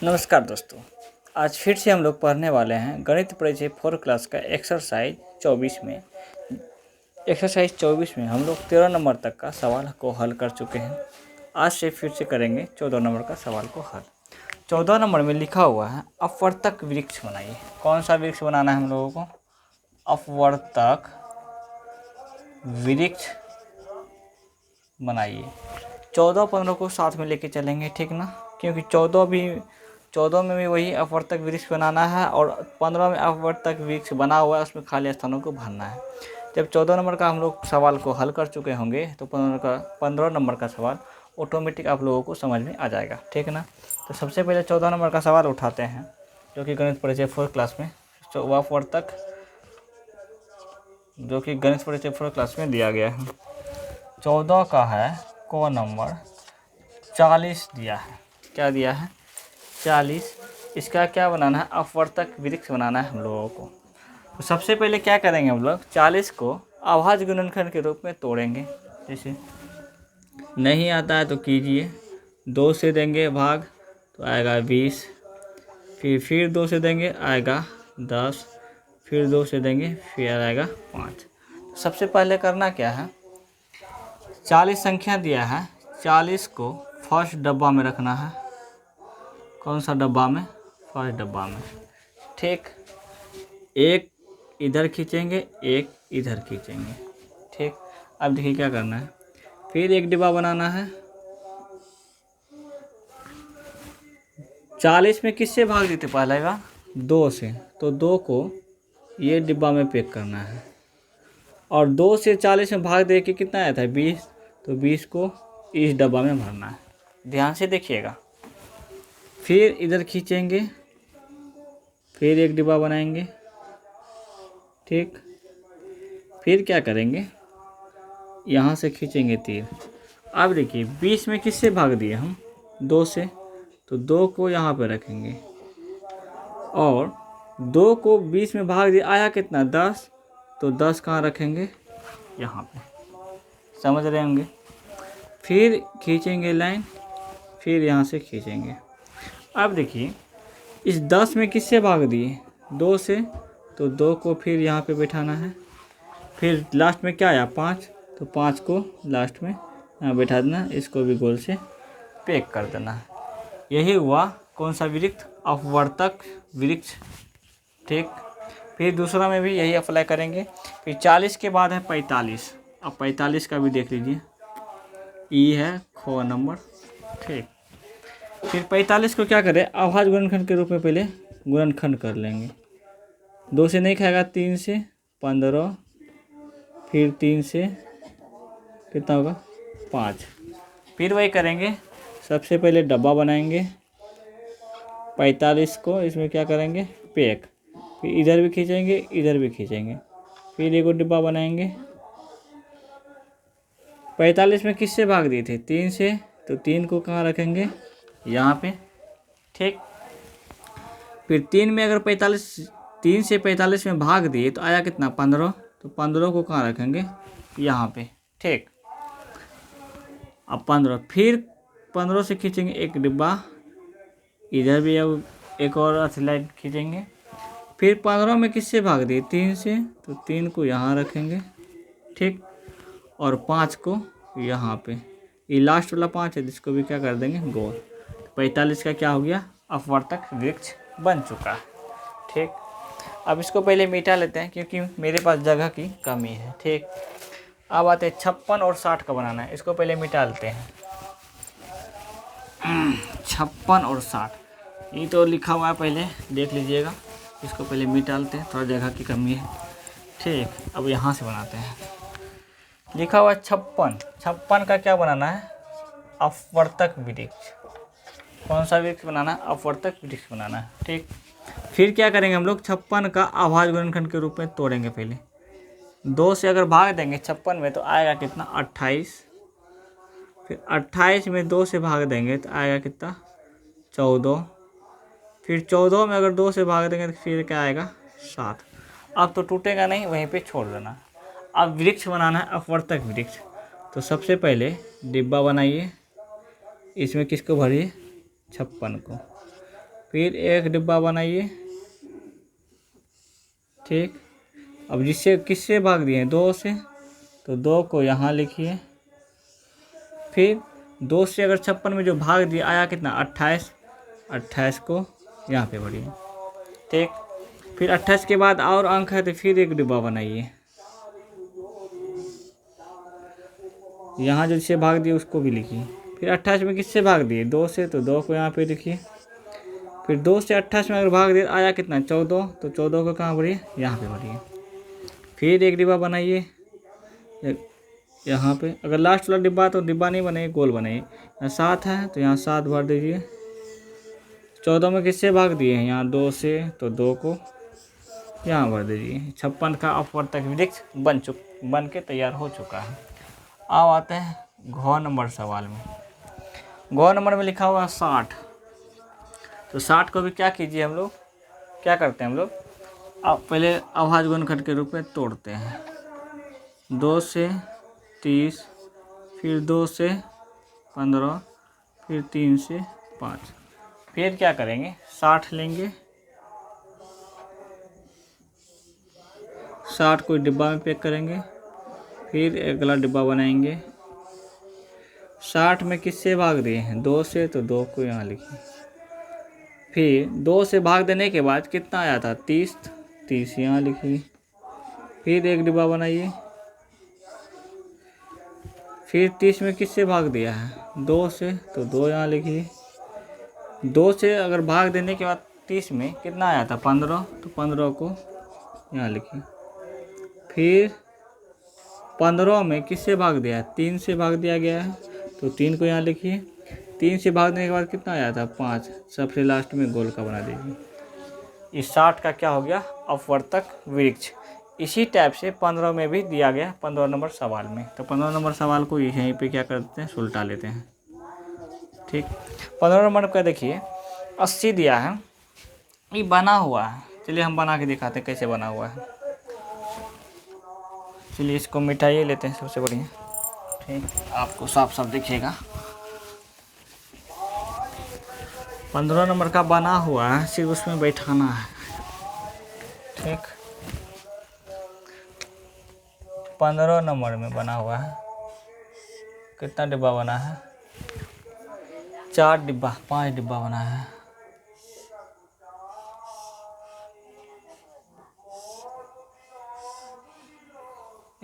नमस्कार दोस्तों। आज फिर से हम लोग पढ़ने वाले हैं गणित परिचय 4 क्लास का एक्सरसाइज 24 में। एक्सरसाइज 24 में हम लोग 13 नंबर तक का सवाल को हल कर चुके हैं। आज से फिर से करेंगे 14 नंबर का सवाल को हल। 14 नंबर में लिखा हुआ है अपवर्तक वृक्ष बनाइए। कौन सा वृक्ष बनाना है हम लोगों को? अपवर्तक वृक्ष बनाइए। 14 15 को साथ में लेके चलेंगे, ठीक ना? क्योंकि 14 में भी वही अपवर्तक वृक्ष बनाना है और 15 में अपवर्तक वृक्ष बना हुआ है, उसमें खाली स्थानों को भरना है। जब 14 नंबर का हम लोग सवाल को हल कर चुके होंगे तो 15 नंबर का सवाल ऑटोमेटिक आप लोगों को समझ में आ जाएगा, ठीक ना? तो सबसे पहले 14 नंबर का सवाल उठाते हैं, जो कि गणित परिचय 4 क्लास में अपवर्तक जो कि गणित परिचय 4 क्लास में दिया गया है। 14 का है को नंबर 40 दिया है। क्या दिया है? 40। इसका क्या बनाना है? अपवर्तक वृक्ष बनाना है हम लोगों को। तो सबसे पहले क्या करेंगे हम लोग? 40 को अभाज्य गुणनखंड के रूप में तोड़ेंगे। जैसे नहीं आता है तो कीजिए। 2 से देंगे भाग तो आएगा 20, फिर 2 से देंगे आएगा 10, फिर 2 से देंगे फिर आएगा 5। सबसे पहले करना क्या है? 40 संख्या दिया है, 40 को फर्स्ट डब्बा में रखना है। कौन सा डब्बा में? फर्स्ट डब्बा में, ठीक। एक इधर खींचेंगे, एक इधर खींचेंगे, ठीक। अब देखिए क्या करना है। फिर एक डिब्बा बनाना है। 40 में किससे भाग देते पहले बार? 2 से। तो 2 को ये डिब्बा में पैक करना है और 2 से 40 में भाग दे के कितना आया था? 20। तो 20 को इस डब्बा में भरना है। ध्यान से देखिएगा। फिर इधर खींचेंगे, फिर एक डिब्बा बनाएंगे, ठीक। फिर क्या करेंगे? यहाँ से खींचेंगे तीर। अब देखिए 20 में किससे भाग दिए हम? 2 से। तो 2 को यहाँ पे रखेंगे और 2 को 20 में भाग दिया, आया कितना? 10। तो 10 कहाँ रखेंगे? यहाँ पे। समझ रहे होंगे? फिर खींचेंगे लाइन, फिर यहाँ से खींचेंगे। अब देखिए इस 10 में किससे भाग दिए? 2 से। तो 2 को फिर यहाँ पे बैठाना है। फिर लास्ट में क्या आया? 5। तो 5 को लास्ट में यहाँ बैठा देना, इसको भी गोल से पैक कर देना है। यही हुआ कौन सा वृक्ष? अपवर्तक वृक्ष, ठीक। फिर दूसरा में भी यही अप्लाई करेंगे। फिर 40 के बाद है 45। अब 45 का भी देख लीजिए। ई है खो नंबर, ठीक। फिर 45 को क्या करें? अभाज्य गुणनखंड के रूप में पहले गुणनखंड कर लेंगे। 2 से नहीं खाएगा, 3 से 15, फिर 3 से कितना होगा? 5। फिर वही करेंगे। सबसे पहले डब्बा बनाएंगे, 45 को इसमें क्या करेंगे? पैक। फिर इधर भी खींचेंगे, इधर भी खींचेंगे। फिर एक और डिब्बा बनाएंगे। 45 में किससे भाग दिए थे? 3 से। तो 3 को कहाँ रखेंगे? यहाँ पे, ठीक। फिर 3 में अगर 3 से 45 में भाग दिए तो आया कितना? 15। तो 15 को कहाँ रखेंगे? यहाँ पे, ठीक। अब 15, फिर 15 से खींचेंगे एक डिब्बा, इधर भी अब एक और लाइन खींचेंगे। फिर 15 में किससे भाग दिए? 3 से। तो 3 को यहाँ रखेंगे, ठीक। और 5 को यहाँ पे। ये लास्ट वाला 5 है, जिसको भी क्या कर देंगे? गोल। 45 का क्या हो गया? अपवर्तक वृक्ष बन चुका है, ठीक। अब इसको पहले मिटा लेते हैं क्योंकि मेरे पास जगह की कमी है, ठीक। अब आते हैं 56 और 60 का बनाना है। इसको पहले मिटा लेते हैं। 56 और 60 ये तो लिखा हुआ है, पहले देख लीजिएगा। इसको पहले मिटा लेते हैं, थोड़ा जगह की कमी है, ठीक। अब यहाँ से बनाते हैं। लिखा हुआ है 56 का क्या बनाना है? अपवर्तक वृक्ष। कौन सा वृक्ष बनाना है? अपवर्तक वृक्ष बनाना है, ठीक। फिर क्या करेंगे हम लोग? 56 का अभाज्य गुणनखंड के रूप में तोड़ेंगे पहले। 2 से अगर भाग देंगे 56 में तो आएगा कितना? 28। फिर 28 में 2 से भाग देंगे तो आएगा कितना? 14। फिर 14 में अगर 2 से भाग देंगे तो फिर क्या आएगा? 7। अब तो टूटेगा नहीं, वहीं पे छोड़ देना। अब वृक्ष बनाना है, अपवर्तक वृक्ष। तो सबसे पहले डिब्बा बनाइए, इसमें किसको भरिए? 56 को। फिर एक डिब्बा बनाइए। ठीक, अब जिससे किससे भाग दिए 2 से, तो 2 को यहाँ लिखिए। फिर 2 से अगर 56 में जो भाग दिया आया कितना 28, 28 को यहाँ पे भरिए। ठीक, फिर 28 के बाद और अंक है तो फिर एक डिब्बा बनाइए। यहाँ जो जिससे भाग दिए उसको भी लिखिए। फिर 28 में किससे भाग दिए 2 से, तो 2 को यहाँ पे लिखिए। फिर 2 से 28 में अगर भाग दिया आया कितना 14, तो 14 को कहाँ भरिए, यहाँ पे भरिए। फिर एक डिब्बा बनाइए यहाँ पे। अगर लास्ट वाला डिब्बा तो डिब्बा नहीं बनाइए, गोल बनाइए। यहाँ 7 है तो यहाँ 7 भर दीजिए। 14 में किससे भाग दिए हैं यहाँ 2 से, तो 2 को यहाँ भर दीजिए। 56 का अपवर्तक वृक्ष बन के तैयार हो चुका है। अब आते हैं घ नंबर सवाल में। घ नंबर में लिखा हुआ 60। तो 60 को भी क्या कीजिए हम लोग, क्या करते हैं हम लोग, अब पहले अभाज्य गुणनखंड के रूप में तोड़ते हैं। 2 से 30, फिर 2 से 15, फिर 3 से 5। फिर क्या करेंगे 60 लेंगे, 60 को डिब्बा में पैक करेंगे। फिर अगला डिब्बा बनाएंगे। 60 में किससे भाग दिए हैं 2 से, तो 2 को यहाँ लिखिए। फिर 2 से भाग देने के बाद कितना आया था 30, 30 यहाँ लिखिए। फिर एक डिब्बा बनाइए। फिर 30 में किससे भाग दिया है 2 से, तो 2 यहाँ लिखिए। 2 से अगर भाग देने के बाद 30 में कितना आया था 15, तो 15 को यहाँ लिखिए। फिर 15 में किससे भाग दिया है 3 से भाग दिया गया है, तो 3 को यहाँ लिखिए। 3 से भागने के बाद कितना आया था 5, सबसे लास्ट में गोल का बना दीजिए। इस 60 का क्या हो गया अपवर्तक वृक्ष। इसी टाइप से 15 में भी दिया गया 15 नंबर सवाल में। तो 15 नंबर सवाल को यहीं पे क्या करते हैं सुलटा लेते हैं। ठीक, 15 नंबर का देखिए 80 दिया है, ये बना हुआ है। चलिए हम बना के दिखाते हैं कैसे बना हुआ है। चलिए इसको मिटाइए लेते हैं सबसे बढ़िया। ठीक, आपको साफ साफ दिखेगा। 15 नंबर का बना हुआ है, सिर्फ उसमें बैठाना है। ठीक, 15 नंबर में बना हुआ है। कितना डिब्बा बना है 4 डिब्बा, 5 डिब्बा बना है।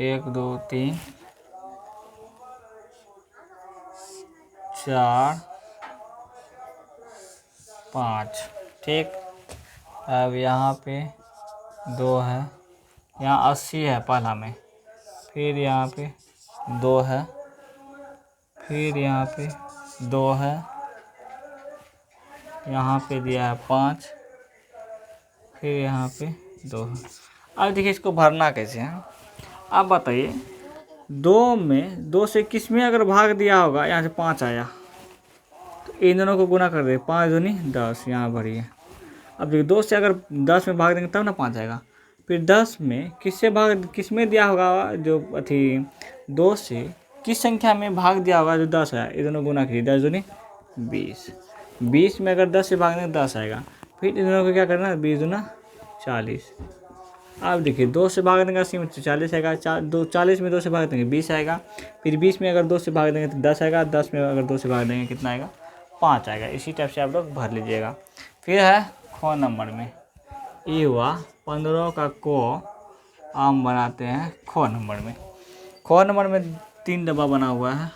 एक 2 3 4 5। ठीक, अब यहाँ पे 2 है, यहाँ 80 है पहला में। फिर यहाँ पे 2 है, फिर यहाँ पे 2 है, यहाँ पे दिया है 5, फिर यहाँ पे 2 है। अब देखिए इसको भरना कैसे है। आप बताइए 2 में 2 से किस में अगर भाग दिया होगा, यहाँ से 5 आया तो इन दोनों को गुना कर दे, 5 दूनी 10, यहाँ भरिए। अब देखिए 2 से अगर 10 में भाग देंगे तब ना 5 आएगा। फिर 10 में किस में दिया होगा जो अथी 2 से किस संख्या में भाग दिया होगा जो 10 आया, ये दोनों गुना कीजिए, 10 दूनी 20। 20 में अगर 10 से भाग देंगे 10 आएगा। फिर इन दोनों को क्या करना है 20 दूना 40। अब देखिए 2 से भाग देंगे 80 में तो 40 आएगा, 40 में 2 से भाग देंगे 20 आएगा। फिर 20 में अगर 2 से भाग देंगे तो 10 आएगा, 10 में अगर 2 से भाग देंगे कितना आएगा 5 आएगा। इसी टाइप से आप लोग भर लीजिएगा। फिर है ख नंबर में, ये हुआ 15 का को आम बनाते हैं ख नंबर में। ख नंबर में 3 डब्बा बना हुआ है,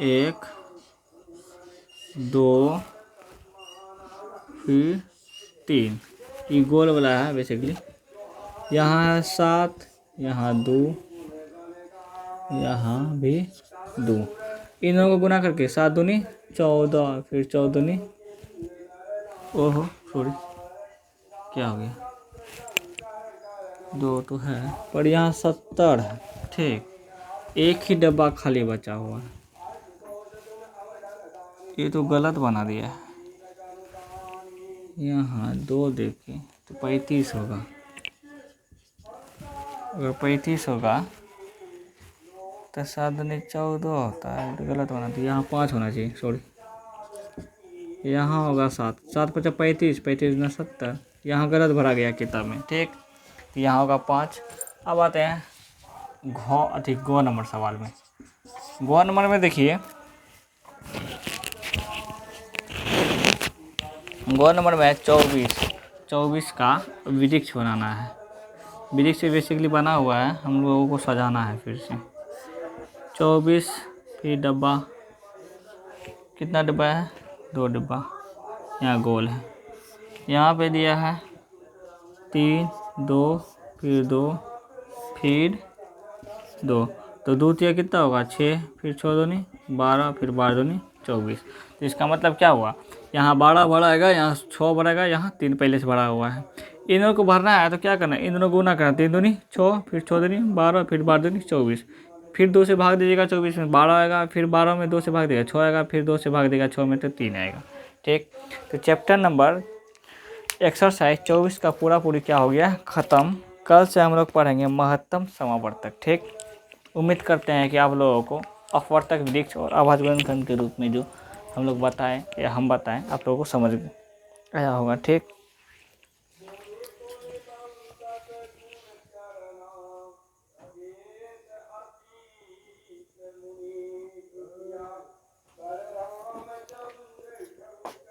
1 2 फिर 3। ये गोल वाला है बेसिकली। यहाँ है 7, यहाँ 2, यहाँ भी 2। इन दोनों को गुना करके 7 दूनी 14, फिर 14 दूनी, ओहो सॉरी क्या हो गया 2 तो है पर यहाँ 70 है। ठीक, एक ही डब्बा खाली बचा हुआ है, ये तो गलत बना दिया है। यहाँ 2 देखें तो 35 होगा। अगर 35 होगा तो 7 दूनी 14 होता है, तो गलत बना दिया। यहाँ 5 होना चाहिए, सॉरी यहाँ होगा 7, 7 पचा 35, 35 गुना 70, यहाँ गलत भरा गया किताब में, ठीक। यहाँ होगा 5। अब आते हैं गौ नंबर सवाल में। गौ नंबर में देखिए, गौ नंबर में 24 का वृक्ष बनाना है। वृक्ष बेसिकली बना हुआ है, हम लोगों को सजाना है फिर से। 24 फिर डब्बा, कितना डब्बा है? 2 डब्बा, यहाँ गोल है। यहाँ पे दिया है 3, 2 फिर 2 फिर 2, तो 2 तिया कितना होगा? 6, फिर 6 दूनी 12, फिर 12 दूनी 24। तो इसका मतलब क्या हुआ? यहाँ 12 भरा आएगा, यहाँ 6 भरेगा, यहाँ 3 पहले से भरा हुआ है। इन दोनों को भरना है तो क्या करना है? इन दोनों गुना करना, 3 दूनी 6, फिर 6 दूनी 12, फिर 12 दूनी 24, फिर 2 से भाग दीजिएगा। 24 में 12 आएगा, फिर 12 में 2 से भाग देगा 6 आएगा, फिर 2 से भाग देगा 6 में तो 3 आएगा, ठीक। तो चैप्टर नंबर एक्सरसाइज 24 का पूरी क्या हो गया? ख़त्म। कल से हम लोग पढ़ेंगे महत्तम समावर्तक, ठीक। उम्मीद करते हैं कि आप लोगों को अपवर्तक, वृक्ष और आभाज्य गुणनखंड के रूप में जो हम लोग बताएं या हम बताएं, आप लोगों को समझ आया होगा, ठीक।